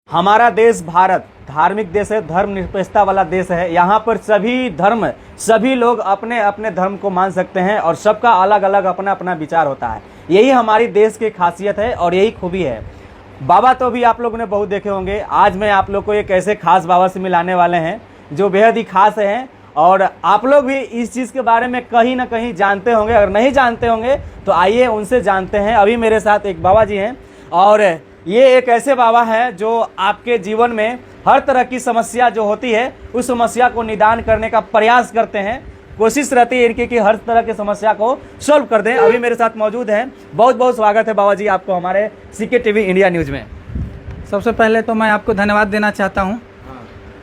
हमारा देश भारत धार्मिक देश है, धर्मनिरपेक्षता वाला देश है। यहाँ पर सभी धर्म, सभी लोग अपने अपने धर्म को मान सकते हैं और सबका अलग अलग अपना अपना विचार होता है। यही हमारी देश की खासियत है और यही खूबी है। बाबा तो भी आप लोगों ने बहुत देखे होंगे। आज मैं आप लोग को एक ऐसे खास बाबा से मिलाने वाले हैं जो बेहद ही खास हैं और आप लोग भी इस चीज़ के बारे में कहीं ना कहीं जानते होंगे। अगर नहीं जानते होंगे तो आइए उनसे जानते हैं। अभी मेरे साथ एक बाबा जी हैं और ये एक ऐसे बाबा हैं जो आपके जीवन में हर तरह की समस्या जो होती है उस समस्या को निदान करने का प्रयास करते हैं। कोशिश रहती है इनकी कि हर तरह की समस्या को सॉल्व कर दें। अभी मेरे साथ मौजूद हैं। बहुत बहुत स्वागत है बाबा जी आपको हमारे सीके टीवी इंडिया न्यूज़ में। सबसे पहले तो मैं आपको धन्यवाद देना चाहता हूं,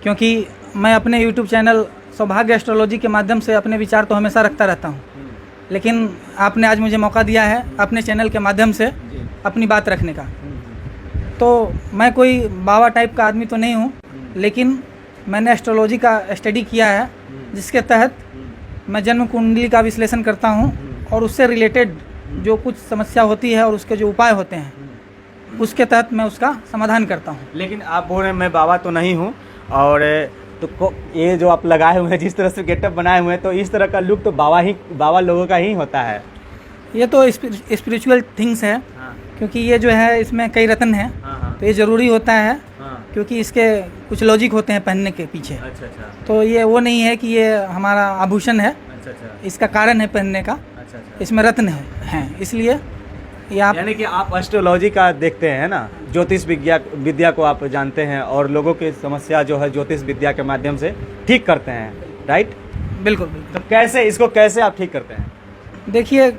क्योंकि मैं अपने यूट्यूब चैनल सौभाग्य एस्ट्रोलॉजी के माध्यम से अपने विचार तो हमेशा रखता रहता हूं, लेकिन आपने आज मुझे मौका दिया है अपने चैनल के माध्यम से अपनी बात रखने का। तो मैं कोई बाबा टाइप का आदमी तो नहीं हूं, लेकिन मैंने एस्ट्रोलॉजी का स्टडी किया है, जिसके तहत मैं जन्म कुंडली का विश्लेषण करता हूं और उससे रिलेटेड जो कुछ समस्या होती है और उसके जो उपाय होते हैं उसके तहत मैं उसका समाधान करता हूं। लेकिन आप बोल रहे हैं मैं बाबा तो नहीं हूँ और तो ये जो आप लगाए हुए हैं, जिस तरह से गेटअप बनाए हुए हैं, तो इस तरह का लुक तो बाबा लोगों का ही होता है। ये तो स्पिरिचुअल थिंग्स है, क्योंकि ये जो है इसमें कई रत्न हैं, तो ये ज़रूरी होता है क्योंकि इसके कुछ लॉजिक होते हैं पहनने के पीछे। अच्छा। तो ये वो नहीं है कि ये हमारा आभूषण है। अच्छा। इसका कारण है पहनने का। अच्छा। इसमें रत्न हैं, इसलिए ये आप यानी कि आप एस्ट्रोलॉजी का देखते हैं ना, ज्योतिष विद्या को आप जानते हैं और लोगों की समस्या जो है ज्योतिष विद्या के माध्यम से ठीक करते हैं, राइट? बिल्कुल। तो कैसे आप ठीक करते हैं? देखिए,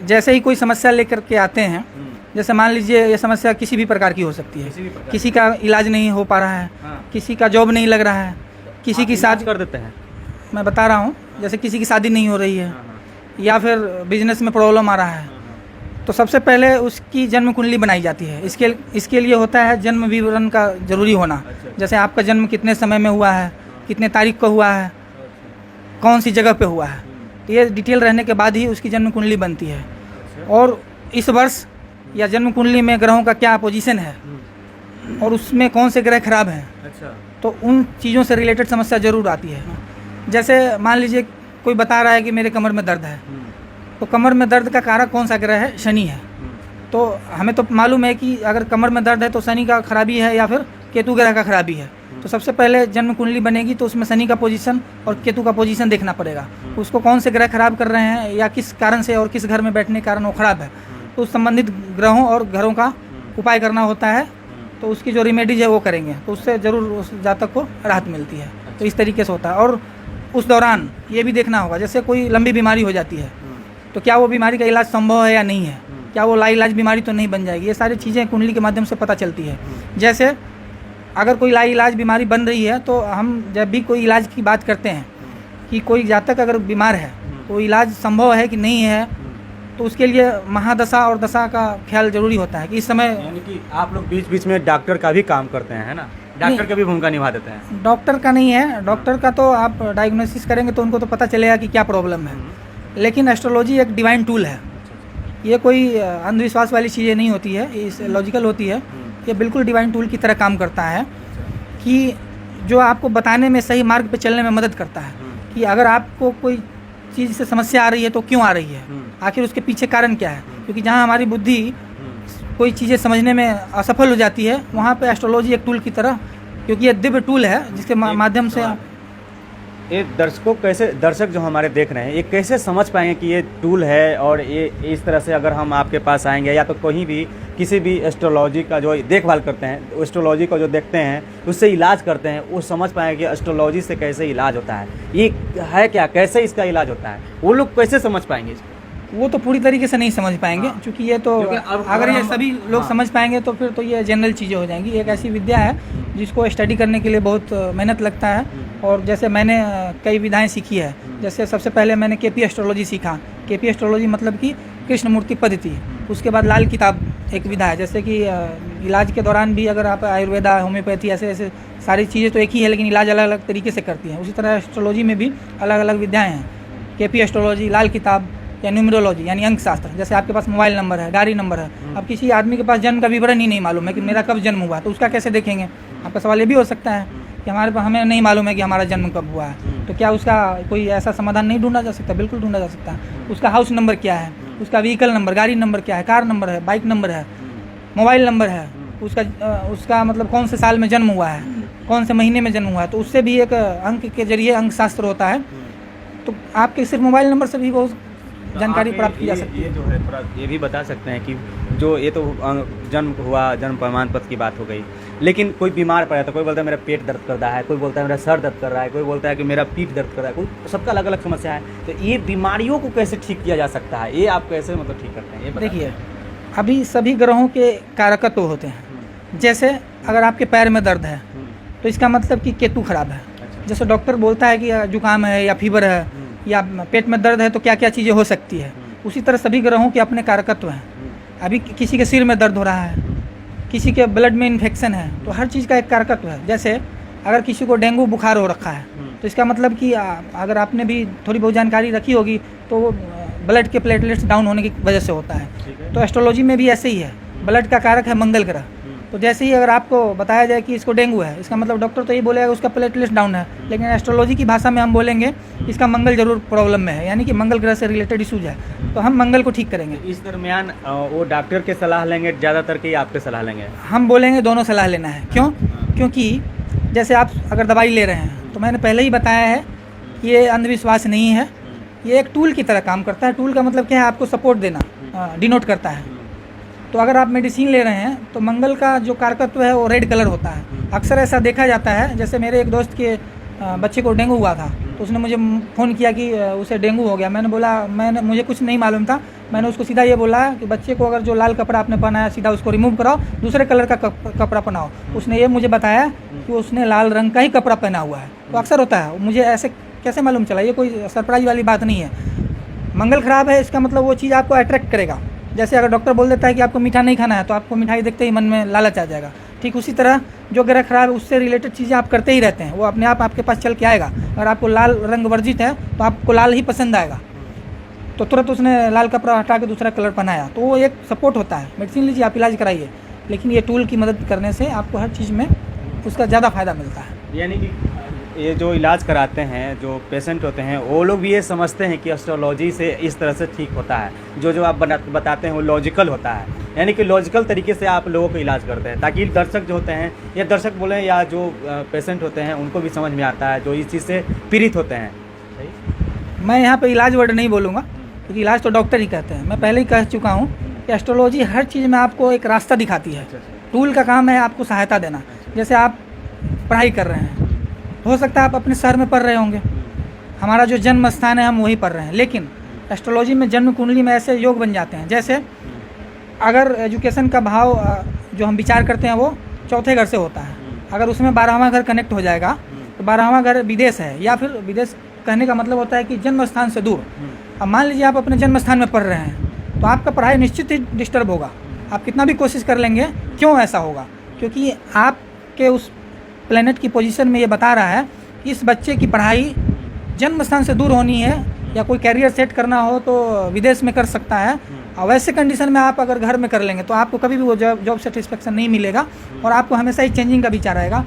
जैसे ही कोई समस्या लेकर के आते हैं, जैसे मान लीजिए ये समस्या किसी भी प्रकार की हो सकती है। किसी का इलाज नहीं हो पा रहा है, किसी का जॉब नहीं लग रहा है, किसी की शादी कर देते हैं। मैं बता रहा हूँ, जैसे किसी की शादी नहीं हो रही है या फिर बिजनेस में प्रॉब्लम आ रहा है, तो सबसे पहले उसकी जन्म कुंडली बनाई जाती है। इसके लिए होता है जन्म विवरण का ज़रूरी होना। जैसे आपका जन्म कितने समय में हुआ है, कितने तारीख को हुआ है, कौन सी जगह पे हुआ है, तो ये डिटेल रहने के बाद ही उसकी जन्म कुंडली बनती है। और इस वर्ष या जन्म कुंडली में ग्रहों का क्या पोजीशन है और उसमें कौन से ग्रह खराब हैं, तो उन चीज़ों से रिलेटेड समस्या ज़रूर आती है। जैसे मान लीजिए कोई बता रहा है कि मेरे कमर में दर्द है, तो कमर में दर्द का कारक कौन सा ग्रह है? शनि है। तो हमें तो मालूम है कि अगर कमर में दर्द है तो शनि का खराबी है या फिर केतु ग्रह का खराबी है। तो सबसे पहले जन्म कुंडली बनेगी तो उसमें शनि का पोजीशन और केतु का पोजीशन देखना पड़ेगा। उसको कौन से ग्रह खराब कर रहे हैं या किस कारण से और किस घर में बैठने के कारण वो खराब है, तो उस संबंधित ग्रहों और घरों का उपाय करना होता है। तो उसकी जो रेमेडीज है वो करेंगे तो उससे ज़रूर उस जातक को राहत मिलती है। तो इस तरीके से होता है। और उस दौरान ये भी देखना होगा, जैसे कोई लंबी बीमारी हो जाती है तो क्या वो बीमारी का इलाज संभव है या नहीं है, क्या वो लाइलाज बीमारी तो नहीं बन जाएगी। ये सारी चीज़ें कुंडली के माध्यम से पता चलती है। जैसे अगर कोई लाइलाज बीमारी बन रही है तो हम जब भी कोई इलाज की बात करते हैं कि कोई जातक अगर बीमार है तो इलाज संभव है कि नहीं है, तो उसके लिए महादशा और दशा का ख्याल जरूरी होता है कि इस समय। यानी कि आप लोग बीच बीच में डॉक्टर का भी काम करते हैं, है ना? डॉक्टर की भी भूमिका निभा देते हैं। डॉक्टर का नहीं है, डॉक्टर का तो आप डायग्नोसिस करेंगे तो उनको तो पता चलेगा कि क्या प्रॉब्लम है, लेकिन एस्ट्रोलॉजी एक डिवाइन टूल है। ये कोई अंधविश्वास वाली चीज़ें नहीं होती है, ये लॉजिकल होती है। ये बिल्कुल डिवाइन टूल की तरह काम करता है कि जो आपको बताने में, सही मार्ग पे चलने में मदद करता है कि अगर आपको कोई चीज़ से समस्या आ रही है तो क्यों आ रही है, आखिर उसके पीछे कारण क्या है। क्योंकि जहाँ हमारी बुद्धि कोई चीज़ें समझने में असफल हो जाती है, वहाँ पे एस्ट्रोलॉजी एक टूल की तरह, क्योंकि ये दिव्य टूल है जिसके माध्यम से ये दर्शक जो हमारे देख रहे हैं ये कैसे समझ पाएंगे कि ये टूल है। और ये इस तरह से अगर हम आपके पास आएंगे या तो कहीं भी किसी भी एस्ट्रोलॉजी का जो देखभाल करते हैं, एस्ट्रोलॉजी को जो देखते हैं उससे इलाज करते हैं, वो समझ पाएंगे कि एस्ट्रोलॉजी से कैसे इलाज होता है, ये है क्या, कैसे इसका इलाज होता है, वो लोग कैसे समझ पाएंगे इसको? वो तो पूरी तरीके से नहीं समझ पाएंगे, क्योंकि ये तो अगर ये सभी लोग समझ पाएंगे तो फिर तो ये जनरल चीज़ें हो जाएंगी। एक ऐसी विद्या है जिसको स्टडी करने के लिए बहुत मेहनत लगता है। और जैसे मैंने कई विधाएं सीखी है। जैसे सबसे पहले मैंने केपी एस्ट्रोलॉजी सीखा। केपी एस्ट्रोलॉजी मतलब कि कृष्णमूर्ति पद्धति। उसके बाद लाल किताब एक विधा है। जैसे कि इलाज के दौरान भी अगर आप आयुर्वेदा, होम्योपैथी, ऐसे सारी चीज़ें तो एक ही है, लेकिन इलाज अलग अलग तरीके से करती हैं। उसी तरह एस्ट्रोलॉजी में भी अलग अलग विधाएँ हैं। केपी एस्ट्रोलॉजी, लाल किताब, या न्यूमरोलॉजी यानी अंक शास्त्र, जैसे आपके पास मोबाइल नंबर है, गाड़ी नंबर है, अब किसी आदमी के पास जन्म का विवरण ही नहीं मालूम है कि मेरा कब जन्म हुआ, तो उसका कैसे देखेंगे? आपका सवाल ये भी हो सकता है कि हमें नहीं मालूम है कि हमारा जन्म कब हुआ है, तो क्या उसका कोई ऐसा समाधान नहीं ढूंढा जा सकता? बिल्कुल ढूंढा जा सकता है। उसका हाउस नंबर क्या है, उसका व्हीकल नंबर, गाड़ी नंबर क्या है, कार नंबर है, बाइक नंबर है, मोबाइल नंबर है, उसका मतलब कौन से साल में जन्म हुआ है, कौन से महीने में जन्म हुआ है, तो उससे भी एक अंक के जरिए अंक शास्त्र होता है। तो आपके सिर्फ मोबाइल नंबर से भी बहुत जानकारी प्राप्त की जा सकती है। ये जो है थोड़ा ये भी बता सकते हैं कि जो ये तो जन्म हुआ, जन्म प्रमाण पत्र की बात हो गई, लेकिन कोई बीमार पड़ा तो कोई बोलता है मेरा पेट दर्द कर रहा है, कोई बोलता है मेरा सर दर्द कर रहा है, कोई बोलता है कि मेरा पीठ दर्द कर रहा है, कोई सबका अलग अलग समस्या है। तो ये बीमारियों को कैसे ठीक किया जा सकता है, ये आप कैसे मतलब ठीक करते हैं? ये देखिए, अभी सभी ग्रहों के कारकत्व होते हैं। जैसे अगर आपके पैर में दर्द है तो इसका मतलब कि केतु खराब है। जैसे डॉक्टर बोलता है कि जुकाम है या फीवर है या पेट में दर्द है तो क्या क्या चीज़ें हो सकती है, उसी तरह सभी ग्रहों के अपने कारकत्व हैं। अभी किसी के सिर में दर्द हो रहा है, किसी के ब्लड में इन्फेक्शन है, तो हर चीज़ का एक कारकत्व है। जैसे अगर किसी को डेंगू बुखार हो रखा है तो इसका मतलब कि अगर आपने भी थोड़ी बहुत जानकारी रखी होगी तो ब्लड के प्लेटलेट्स डाउन होने की वजह से होता है। तो एस्ट्रोलॉजी में भी ऐसे ही है, ब्लड का कारक है मंगल ग्रह। तो जैसे ही अगर आपको बताया जाए कि इसको डेंगू है, इसका मतलब डॉक्टर तो ये बोलेगा उसका प्लेटलेट्स डाउन है, लेकिन एस्ट्रोलॉजी की भाषा में हम बोलेंगे इसका मंगल जरूर प्रॉब्लम में है, यानी कि मंगल ग्रह से रिलेटेड इश्यूज है, तो हम मंगल को ठीक करेंगे। इस दरमियान वो डॉक्टर के सलाह लेंगे ज़्यादातर कि आपके सलाह लेंगे? हम बोलेंगे दोनों सलाह लेना है। क्यों? क्योंकि जैसे आप अगर दवाई ले रहे हैं तो मैंने पहले ही बताया है कि ये अंधविश्वास नहीं है, ये एक टूल की तरह काम करता है। टूल का मतलब क्या है? आपको सपोर्ट देना, डिनोट करता है। तो अगर आप मेडिसिन ले रहे हैं तो मंगल का जो कारकत्व है वो रेड कलर होता है। अक्सर ऐसा देखा जाता है, जैसे मेरे एक दोस्त के बच्चे को डेंगू हुआ था तो उसने मुझे फ़ोन किया कि उसे डेंगू हो गया। मैंने बोला मुझे कुछ नहीं मालूम था, मैंने उसको सीधा ये बोला कि बच्चे को अगर जो लाल कपड़ा आपने पहनाया सीधा उसको रिमूव कराओ, दूसरे कलर का कपड़ा पहनाओ। उसने ये मुझे बताया कि उसने लाल रंग का ही कपड़ा पहना हुआ है। तो अक्सर होता है, मुझे ऐसे कैसे मालूम चला? ये कोई सरप्राइज वाली बात नहीं है। मंगल खराब है इसका मतलब वो चीज़ आपको अट्रैक्ट करेगा। जैसे अगर डॉक्टर बोल देता है कि आपको मीठा नहीं खाना है तो आपको मिठाई देखते ही मन में लालच आ जाएगा। ठीक उसी तरह जो ग्रह खराब है उससे रिलेटेड चीज़ें आप करते ही रहते हैं, वो अपने आप आपके पास चल के आएगा। अगर आपको लाल रंग वर्जित है तो आपको लाल ही पसंद आएगा, तो तुरंत उसने लाल कपड़ा हटा के दूसरा कलर पहनाया, तो वो एक सपोर्ट होता है। मेडिसिन लीजिए, आप इलाज कराइए, लेकिन ये टूल की मदद करने से आपको हर चीज़ में उसका ज़्यादा फायदा मिलता है। यानी कि ये जो इलाज कराते हैं, जो पेशेंट होते हैं, वो लोग भी ये समझते हैं कि एस्ट्रोलॉजी से इस तरह से ठीक होता है। जो आप बताते हैं वो लॉजिकल होता है, यानी कि लॉजिकल तरीके से आप लोगों को इलाज करते हैं, ताकि दर्शक जो होते हैं या दर्शक बोलें या जो पेशेंट होते हैं उनको भी समझ में आता है, जो इस चीज़ से पीड़ित होते हैं। सही? मैं यहाँ पे इलाज वर्ड नहीं बोलूँगा क्योंकि इलाज तो डॉक्टर ही कहते हैं। मैं पहले ही कह चुका हूँ कि एस्ट्रोलॉजी हर चीज़ में आपको एक रास्ता दिखाती है। टूल का काम है आपको सहायता देना। जैसे आप पढ़ाई कर रहे हैं, हो सकता है आप अपने शहर में पढ़ रहे होंगे, हमारा जो जन्म स्थान है हम वहीं पढ़ रहे हैं, लेकिन एस्ट्रोलॉजी में जन्म कुंडली में ऐसे योग बन जाते हैं। जैसे अगर एजुकेशन का भाव जो हम विचार करते हैं वो चौथे घर से होता है, अगर उसमें 12वां घर कनेक्ट हो जाएगा तो 12वां घर विदेश है, या फिर विदेश कहने का मतलब होता है कि जन्म स्थान से दूर। अब मान लीजिए आप अपने जन्म स्थान में पढ़ रहे हैं तो आपका पढ़ाई निश्चित ही डिस्टर्ब होगा, आप कितना भी कोशिश कर लेंगे। क्यों ऐसा होगा? क्योंकि आपके उस प्लेनेट की पोजीशन में ये बता रहा है कि इस बच्चे की पढ़ाई जन्म स्थान से दूर होनी है, या कोई कैरियर सेट करना हो तो विदेश में कर सकता है। और वैसे कंडीशन में आप अगर घर में कर लेंगे तो आपको कभी भी वो जॉब सेटिस्फेक्शन नहीं मिलेगा और आपको हमेशा ही चेंजिंग का विचार आएगा,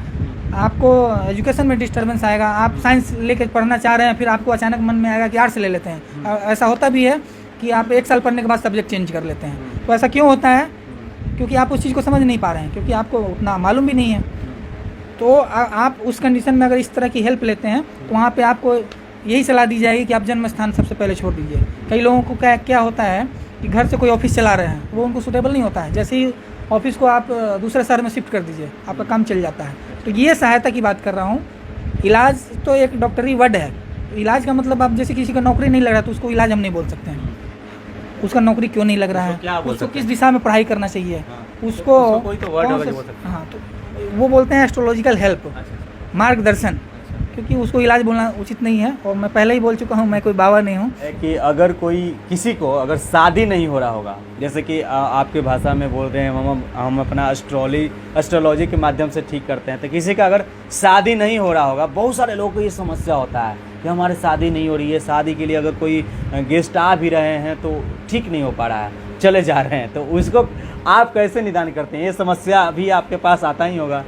आपको एजुकेशन में डिस्टर्बेंस आएगा। आप साइंस लेके पढ़ना चाह रहे हैं, फिर आपको अचानक मन में आएगा कि आर्ट्स ले लेते हैं। ऐसा होता भी है कि आप 1 साल पढ़ने के बाद सब्जेक्ट चेंज कर लेते हैं। तो ऐसा क्यों होता है? क्योंकि आप उस चीज़ को समझ नहीं पा रहे हैं, क्योंकि आपको उतना मालूम भी नहीं है। तो आप उस कंडीशन में अगर इस तरह की हेल्प लेते हैं तो वहाँ पे आपको यही सलाह दी जाएगी कि आप जन्म स्थान सबसे पहले छोड़ दीजिए। कई लोगों को क्या होता है कि घर से कोई ऑफिस चला रहे हैं, वो उनको सूटेबल नहीं होता है, जैसे ही ऑफिस को आप दूसरे शहर में शिफ्ट कर दीजिए आपका काम चल जाता है। तो ये सहायता की बात कर रहा हूँ। इलाज तो एक डॉक्टरी वर्ड है, इलाज का मतलब आप जैसे किसी का नौकरी नहीं लग रहा तो उसको इलाज हम नहीं बोल सकते हैं। उसका नौकरी क्यों नहीं लग रहा है, उसको किस दिशा में पढ़ाई करना चाहिए, उसको कोई तो वर्ड होगा जो बोल सकते हैं। हाँ, तो वो बोलते हैं एस्ट्रोलॉजिकल हेल्प, मार्गदर्शन। क्योंकि उसको इलाज बोलना उचित नहीं है। और मैं पहले ही बोल चुका हूँ, मैं कोई बाबा नहीं हूँ। है कि अगर कोई किसी को अगर शादी नहीं हो रहा होगा, जैसे कि आपके भाषा में बोल रहे हैं हम अपना एस्ट्रोलॉजी के माध्यम से ठीक करते हैं, तो किसी का अगर शादी नहीं हो रहा होगा, बहुत सारे लोगों को ये समस्या होता है कि हमारे शादी नहीं हो रही है, शादी के लिए अगर कोई गेस्ट आ भी रहे हैं तो ठीक नहीं हो पा रहा है, चले जा रहे हैं, तो उसको आप कैसे निदान करते हैं? ये समस्या भी आपके पास आता ही होगा।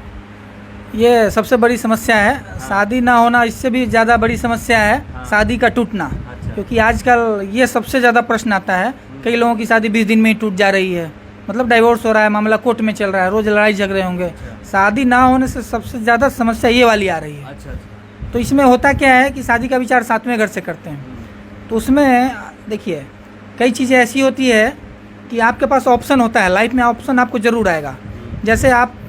ये सबसे बड़ी समस्या है। शादी ना होना इससे भी ज़्यादा बड़ी समस्या है शादी का टूटना। क्योंकि आजकल ये सबसे ज़्यादा प्रश्न आता है, कई लोगों की शादी 20 दिन में ही टूट जा रही है, मतलब डाइवोर्स हो रहा है, मामला कोर्ट में चल रहा है, रोज़ लड़ाई झगड़े होंगे। शादी ना होने से सबसे ज़्यादा समस्या ये वाली आ रही है। तो इसमें होता क्या है कि शादी का विचार 7वें घर से करते हैं, तो उसमें देखिए कई चीज़ें ऐसी होती है कि आपके पास ऑप्शन होता है, लाइफ में ऑप्शन आपको ज़रूर आएगा। जैसे आप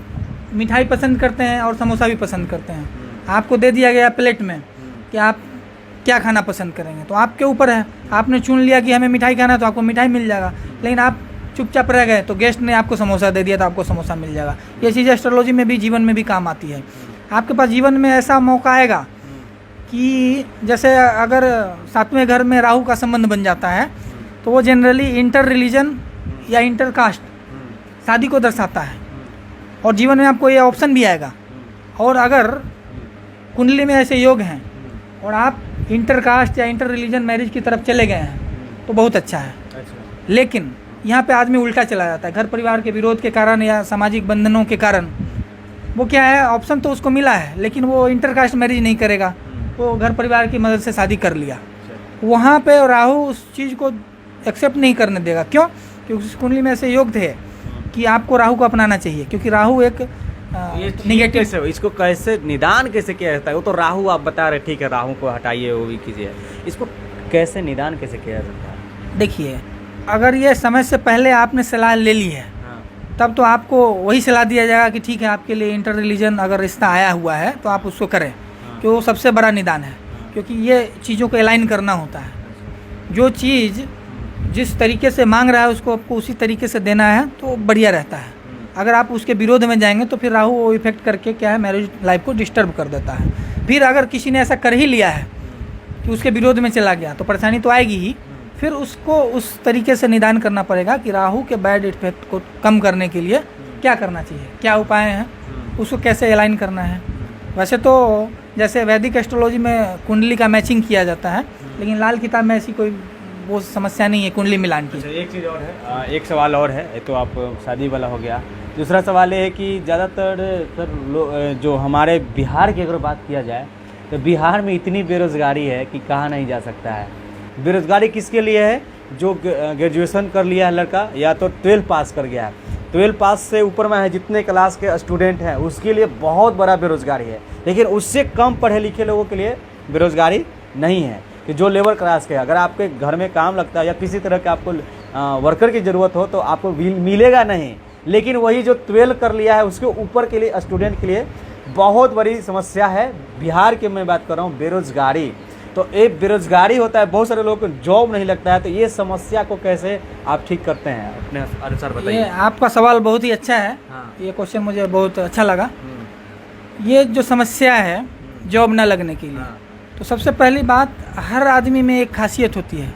मिठाई पसंद करते हैं और समोसा भी पसंद करते हैं, आपको दे दिया गया प्लेट में कि आप क्या खाना पसंद करेंगे, तो आपके ऊपर है। आपने चुन लिया कि हमें मिठाई खाना है तो आपको मिठाई मिल जाएगा, लेकिन आप चुपचाप रह गए तो गेस्ट ने आपको समोसा दे दिया तो आपको समोसा मिल जाएगा। ये चीज़ एस्ट्रोलॉजी में भी, जीवन में भी काम आती है। आपके पास जीवन में ऐसा मौका आएगा कि जैसे अगर 7वें घर में राहु का संबंध बन जाता है तो वो जनरली इंटर रिलीजन या इंटर कास्ट शादी को दर्शाता है, और जीवन में आपको ये ऑप्शन भी आएगा। और अगर कुंडली में ऐसे योग हैं और आप इंटर कास्ट या इंटर रिलीजन मैरिज की तरफ चले गए हैं तो बहुत अच्छा है। लेकिन यहाँ पे आदमी उल्टा चला जाता है, घर परिवार के विरोध के कारण या सामाजिक बंधनों के कारण। वो क्या है, ऑप्शन तो उसको मिला है लेकिन वो इंटर कास्ट मैरिज नहीं करेगा, वो घर परिवार की मदद से शादी कर लिया। वहाँ पे राहु उस चीज़ को एक्सेप्ट नहीं करने देगा। क्यों? क्योंकि उस कुंडली में ऐसे योग थे कि आपको राहु को अपनाना चाहिए, क्योंकि राहु एक नेगेटिव से। इसको कैसे निदान कैसे किया जाता है? वो तो राहु आप बता रहे, ठीक है, राहु को हटाइए, वो भी कीजिए, इसको कैसे निदान कैसे किया जाता है? देखिए, अगर ये समय से पहले आपने सलाह ले ली है तब तो आपको वही सलाह दिया जाएगा कि ठीक है, आपके लिए इंटर रिलीजन अगर रिश्ता आया हुआ है तो आप उसको करें, कि वो सबसे बड़ा निदान है। क्योंकि ये चीज़ों को अलाइन करना होता है, जो चीज़ जिस तरीके से मांग रहा है उसको आपको उसी तरीके से देना है तो बढ़िया रहता है। अगर आप उसके विरोध में जाएंगे तो फिर राहु वो इफेक्ट करके क्या है, मैरिज लाइफ को डिस्टर्ब कर देता है। फिर अगर किसी ने ऐसा कर ही लिया है कि उसके विरोध में चला गया तो परेशानी तो आएगी ही। फिर उसको उस तरीके से निदान करना पड़ेगा कि राहु के बैड इफेक्ट को कम करने के लिए क्या करना चाहिए, क्या उपाय हैं, उसको कैसे अलाइन करना है। वैसे तो जैसे वैदिक एस्ट्रोलॉजी में कुंडली का मैचिंग किया जाता है, लेकिन लाल किताब में ऐसी कोई वो समस्या नहीं है कुंडली मिलान की। एक चीज़ और है, एक सवाल और है, तो आप शादी वाला हो गया। दूसरा सवाल ये है कि ज़्यादातर सर जो हमारे बिहार की अगर बात किया जाए तो बिहार में इतनी बेरोज़गारी है कि कहा नहीं जा सकता है। बेरोज़गारी किसके लिए है? जो ग्रेजुएशन कर लिया है लड़का, या तो 12 पास कर गया है, 12 पास से ऊपर में है जितने क्लास के स्टूडेंट हैं उसके लिए बहुत बड़ा बेरोज़गारी है। लेकिन उससे कम पढ़े लिखे लोगों के लिए बेरोज़गारी नहीं है कि जो लेबर क्लास के, अगर आपके घर में काम लगता है या किसी तरह के आपको वर्कर की ज़रूरत हो तो आपको मिलेगा नहीं। लेकिन वही जो 12 कर लिया है उसके ऊपर के लिए स्टूडेंट के लिए बहुत बड़ी समस्या है। बिहार की मैं बात कर रहा हूँ, बेरोज़गारी। तो एक बेरोज़गारी होता है, बहुत सारे लोगों को जॉब नहीं लगता है, तो ये समस्या को कैसे आप ठीक करते हैं अपने अनुसार बताइए। ये आपका सवाल बहुत ही अच्छा है। ये क्वेश्चन मुझे बहुत अच्छा लगा। ये जो समस्या है जॉब न लगने के लिए, तो सबसे पहली बात, हर आदमी में एक खासियत होती है।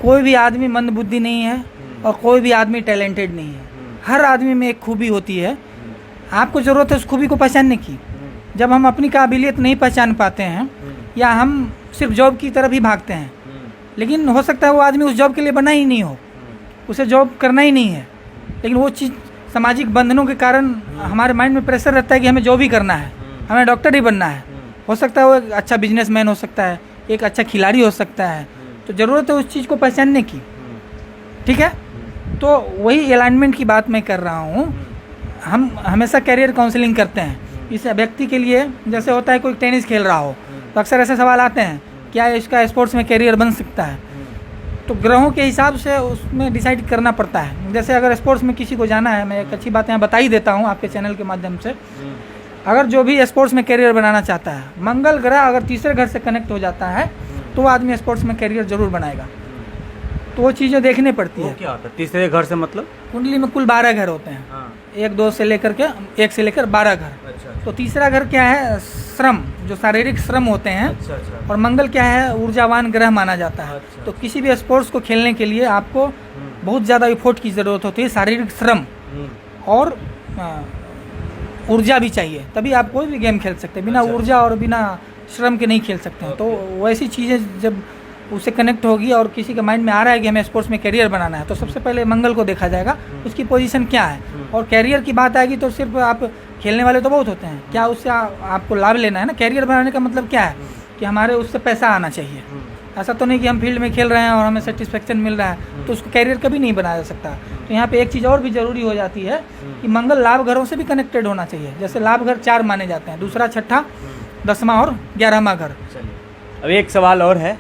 कोई भी आदमी मंदबुद्धि नहीं है और कोई भी आदमी टैलेंटेड नहीं है। हर आदमी में एक खूबी होती है, आपको ज़रूरत है उस खूबी को पहचानने की। जब हम अपनी काबिलियत नहीं पहचान पाते हैं या हम सिर्फ जॉब की तरफ ही भागते हैं, लेकिन हो सकता है वो आदमी उस जॉब के लिए बना ही नहीं हो, उसे जॉब करना ही नहीं है, लेकिन वो चीज़ सामाजिक बंधनों के कारण हमारे माइंड में प्रेशर रहता है कि हमें जॉब ही करना है, हमें डॉक्टर ही बनना है। हो सकता है वो एक अच्छा बिजनेसमैन हो सकता है, एक अच्छा खिलाड़ी हो सकता है। तो ज़रूरत है उस चीज़ को पहचानने की, ठीक है। तो वही अलाइनमेंट की बात मैं कर रहा हूँ। हम हमेशा कैरियर काउंसलिंग करते हैं इस व्यक्ति के लिए। जैसे होता है कोई टेनिस खेल रहा हो तो अक्सर ऐसे सवाल आते हैं, क्या इसका स्पोर्ट्स में कैरियर बन सकता है? तो ग्रहों के हिसाब से उसमें डिसाइड करना पड़ता है। जैसे अगर स्पोर्ट्स में किसी को जाना है, मैं एक अच्छी बात यहाँ बता ही देता हूँ आपके चैनल के माध्यम से, अगर जो भी स्पोर्ट्स में कैरियर बनाना चाहता है, मंगल ग्रह अगर तीसरे घर से कनेक्ट हो जाता है तो वो आदमी स्पोर्ट्स में कैरियर जरूर बनाएगा। तो वो चीज़ें देखनी पड़ती है। क्या होता है तीसरे घर से? मतलब कुंडली में कुल 12 घर होते हैं। 1 से लेकर 12 घर। अच्छा तो तीसरा घर क्या है, श्रम, जो शारीरिक श्रम होते हैं। अच्छा अच्छा और मंगल क्या है, ऊर्जावान ग्रह माना जाता है। अच्छा। तो किसी भी स्पोर्ट्स को खेलने के लिए आपको बहुत ज़्यादा एफोर्ट की ज़रूरत होती है, शारीरिक श्रम और ऊर्जा भी चाहिए, तभी आप कोई भी गेम खेल सकते हैं। बिना अच्छा। ऊर्जा और बिना श्रम के नहीं खेल सकते हैं। तो वैसी चीज़ें जब उससे कनेक्ट होगी और किसी के माइंड में आ रहा है कि हमें स्पोर्ट्स में करियर बनाना है, तो सबसे पहले मंगल को देखा जाएगा, उसकी पोजीशन क्या है। और कैरियर की बात आएगी तो सिर्फ आप खेलने वाले तो बहुत होते हैं, क्या उससे आपको लाभ लेना है ना। कैरियर बनाने का मतलब क्या है कि हमारे उससे पैसा आना चाहिए। ऐसा तो नहीं कि हम फील्ड में खेल रहे हैं और हमें सेटिस्फेक्शन मिल रहा है तो उसको कैरियर कभी नहीं बनाया जा सकता। तो यहाँ पे एक चीज़ और भी ज़रूरी हो जाती है कि मंगल लाभ घरों से भी कनेक्टेड होना चाहिए। जैसे लाभ घर 4 माने जाते हैं, दूसरा, छठा, 10वां और 11वां घर। चलिए, अब एक सवाल और है,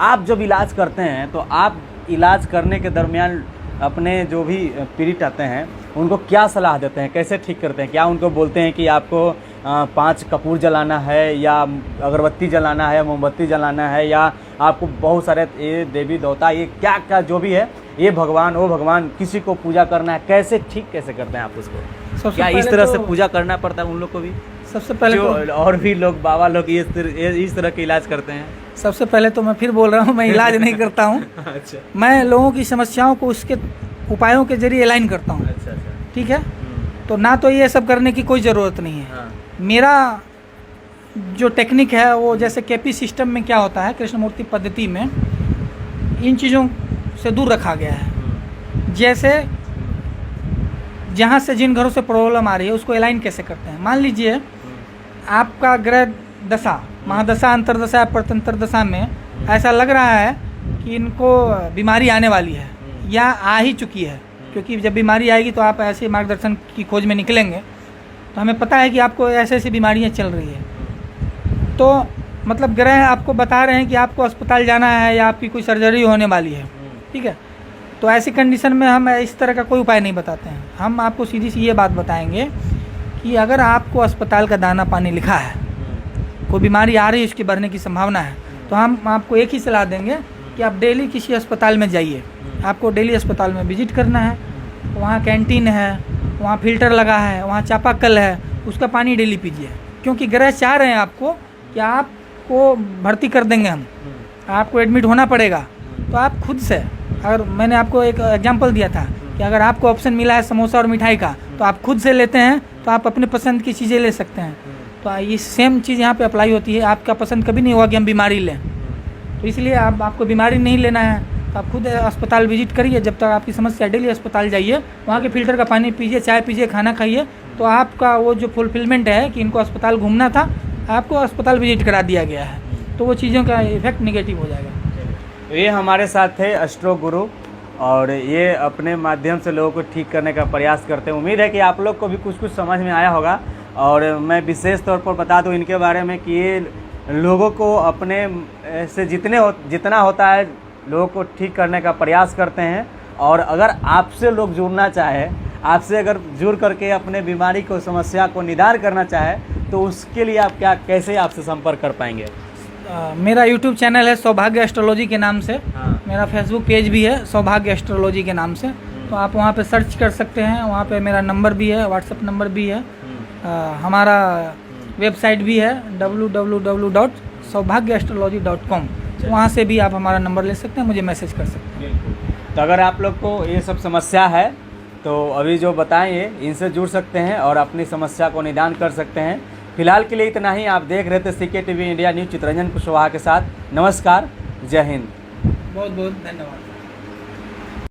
आप जब इलाज करते हैं तो आप इलाज करने के दरमियान अपने जो भी पीड़ित आते हैं उनको क्या सलाह देते हैं, कैसे ठीक करते हैं? क्या उनको बोलते हैं कि आपको 5 कपूर जलाना है या अगरबत्ती जलाना है, मोमबत्ती जलाना है, या आपको बहुत सारे ये देवी देवता, ये क्या क्या जो भी है, ये भगवान वो भगवान, किसी को पूजा करना है, कैसे ठीक कैसे करते हैं आप उसको? क्या इस तरह से पूजा करना पड़ता है उन लोग को भी? सबसे पहले जो और भी लोग, बाबा लोग इस तरह के इलाज करते हैं? सबसे पहले तो मैं फिर बोल रहा हूँ, मैं इलाज नहीं करता हूँ। अच्छा मैं लोगों की समस्याओं को उसके उपायों के जरिए अलाइन करता हूँ। अच्छा अच्छा। ठीक है, तो ना तो ये सब करने की कोई ज़रूरत नहीं है। हाँ। मेरा जो टेक्निक है वो जैसे केपी सिस्टम में क्या होता है, कृष्णमूर्ति पद्धति में इन चीज़ों से दूर रखा गया है। जैसे जहाँ से जिन घरों से प्रॉब्लम आ रही है उसको अलाइन कैसे करते हैं। मान लीजिए आपका ग्रह दशा, महादशा, अंतरदशा या प्रतंत्र दशा में ऐसा लग रहा है कि इनको बीमारी आने वाली है या आ ही चुकी है, क्योंकि जब बीमारी आएगी तो आप ऐसे मार्गदर्शन की खोज में निकलेंगे। तो हमें पता है कि आपको ऐसे ऐसी बीमारियां चल रही है, तो मतलब ग्रह आपको बता रहे हैं कि आपको अस्पताल जाना है या आपकी कोई सर्जरी होने वाली है। ठीक है, तो ऐसी कंडीशन में हम इस तरह का कोई उपाय नहीं बताते हैं। हम आपको सीधी सी ये बात बताएंगे कि अगर आपको अस्पताल का दाना पानी लिखा है, कोई बीमारी आ रही है, उसकी बढ़ने की संभावना है, तो हम आपको एक ही सलाह देंगे कि आप डेली किसी अस्पताल में जाइए। आपको डेली अस्पताल में विजिट करना है, वहाँ कैंटीन है, वहाँ फिल्टर लगा है, वहाँ चापाकल है, उसका पानी डेली पीजिए। क्योंकि ग्रह चाह रहे हैं आपको कि आपको भर्ती कर देंगे हम, आपको एडमिट होना पड़ेगा। तो आप खुद से, अगर मैंने आपको एक एग्जांपल दिया था कि अगर आपको ऑप्शन मिला है समोसा और मिठाई का, तो आप खुद से लेते हैं तो आप अपने पसंद की चीज़ें ले सकते हैं। तो ये सेम चीज़ यहाँ पे अप्लाई होती है। आपका पसंद कभी नहीं हुआ कि हम बीमारी लें, तो इसलिए आपको बीमारी नहीं लेना है तो आप खुद अस्पताल विजिट करिए। जब तक आपकी समस्या, डेली अस्पताल जाइए, वहाँ के फिल्टर का पानी पीजिए, चाय पीजिए, खाना खाइए, तो आपका वो जो फुलफिलमेंट है कि इनको अस्पताल घूमना था, आपको अस्पताल विजिट करा दिया गया है, तो वो चीज़ों का इफेक्ट निगेटिव हो जाएगा। ये हमारे साथ थे एस्ट्रो गुरु, और ये अपने माध्यम से लोगों को ठीक करने का प्रयास करते हैं। उम्मीद है कि आप लोग को भी कुछ कुछ समझ में आया होगा। और मैं विशेष तौर पर बता दूं इनके बारे में कि ये लोगों को अपने से जितना होता है लोगों को ठीक करने का प्रयास करते हैं। और अगर आपसे लोग जुड़ना चाहे, आपसे अगर जुड़ करके अपने बीमारी को, समस्या को निदान करना चाहे, तो उसके लिए आप कैसे आपसे संपर्क कर पाएंगे? मेरा यूट्यूब चैनल है सौभाग्य एस्ट्रोलॉजी के नाम से। हाँ। मेरा फेसबुक पेज भी है सौभाग्य एस्ट्रोलॉजी के नाम से, तो आप वहाँ पे सर्च कर सकते हैं। वहाँ पे मेरा नंबर भी है, व्हाट्सएप नंबर भी है, हमारा वेबसाइट भी है www.saubhagyastrology.com। वहाँ से भी आप हमारा नंबर ले सकते हैं, मुझे मैसेज कर सकते हैं। तो अगर आप लोग को ये सब समस्या है तो अभी जो बताएंगे इनसे जुड़ सकते हैं और अपनी समस्या को निदान कर सकते हैं। फिलहाल के लिए इतना ही। आप देख रहे थे CK TV India news Chitranjan Kushwaha के साथ। नमस्कार, जय हिंद। बहुत बहुत धन्यवाद।